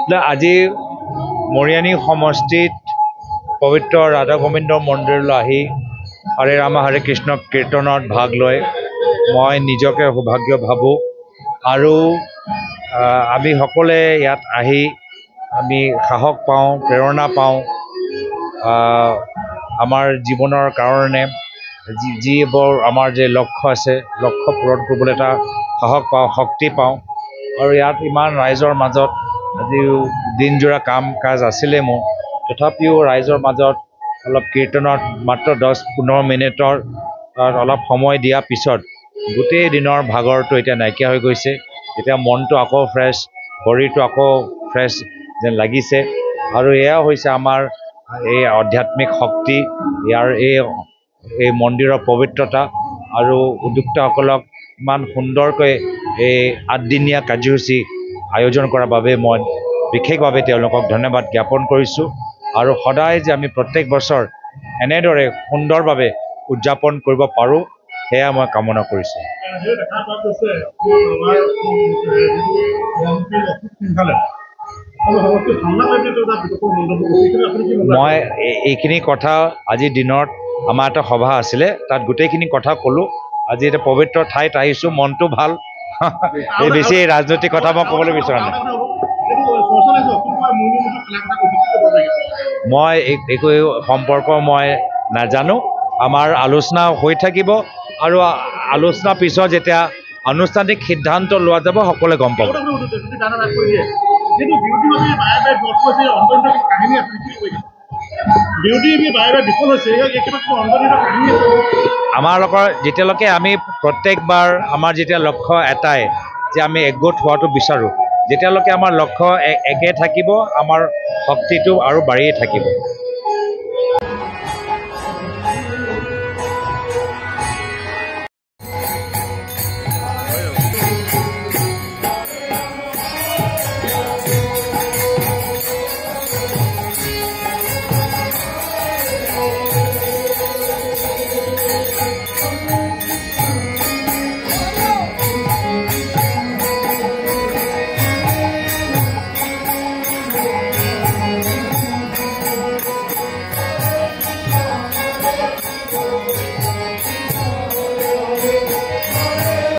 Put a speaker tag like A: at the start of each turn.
A: আজি মৰিয়ানী সমষ্টিত পবিত্ৰ ৰাধা গোবিন্দ মন্দিৰলৈ আহি হৰে ৰাম হৰে কৃষ্ণ কীৰ্তনত ভাগ লৈ মই নিজকে সৌভাগ্য ভাবোঁ আৰু আমি সকলোৱে ইয়াত আহি আমি সাহস পাওঁ, প্ৰেৰণা পাওঁ আমাৰ জীৱনৰ কাৰণে যিবোৰ আমাৰ যে লক্ষ্য আছে লক্ষ্য পূৰণ কৰিবলৈ এটা সাহস পাওঁ, শক্তি পাওঁ আৰু ইয়াত ইমান ৰাইজৰ মাজত আজিও দিনজোৰা কাম কাজ আছিলে মোৰ তথাপিও ৰাইজৰ মাজত অলপ কীৰ্তনত মাত্ৰ 10-15 মিনিটৰ অলপ সময় দিয়াৰ পিছত গোটেই দিনৰ ভাগৰটো এতিয়া নাইকিয়া হৈ গৈছে। এতিয়া মনটো আকৌ ফ্ৰেছ, শৰীৰটো আকৌ ফ্ৰেছ যেন লাগিছে আৰু এয়া হৈছে আমাৰ এই আধ্যাত্মিক শক্তি, ইয়াৰ এই মন্দিৰৰ পবিত্ৰতা আৰু উদ্যোক্তাসকলক ইমান সুন্দৰকৈ এই 8দিনীয়া কাৰ্যসূচী আয়োজন কৰাৰ বাবে মই বিশেষভাৱে তেওঁলোকক ধন্যবাদ জ্ঞাপন কৰিছোঁ আৰু সদায় যে আমি প্ৰত্যেক বছৰ এনেদৰে সুন্দৰভাৱে উদযাপন কৰিব পাৰোঁ সেয়া মই কামনা কৰিছোঁ। মই এইখিনি কথা আজিৰ দিনত আমাৰ এটা সভা আছিলে তাত গোটেইখিনি কথা ক'লোঁ। আজি এটা পবিত্ৰ ঠাইত আহিছোঁ, মনটো ভাল। এই বেছি ৰাজনৈতিক কথা মই ক'বলৈ বিচৰা নাই। মই একো সম্পৰ্ক মই নাজানো। আমাৰ আলোচনা হৈ থাকিব আৰু আলোচনাৰ পিছত যেতিয়া আনুষ্ঠানিক সিদ্ধান্ত লোৱা যাব সকলোৱে গম পাব। আমাৰ লগত যেতিয়ালৈকে আমি প্ৰত্যেকবাৰ আমাৰ যেতিয়া লক্ষ্য এটাই যে আমি একগোট হোৱাটো বিচাৰোঁ, যেতিয়ালৈকে আমাৰ লক্ষ্য একে থাকিব আমাৰ শক্তিটো আৰু বাঢ়িয়ে থাকিব।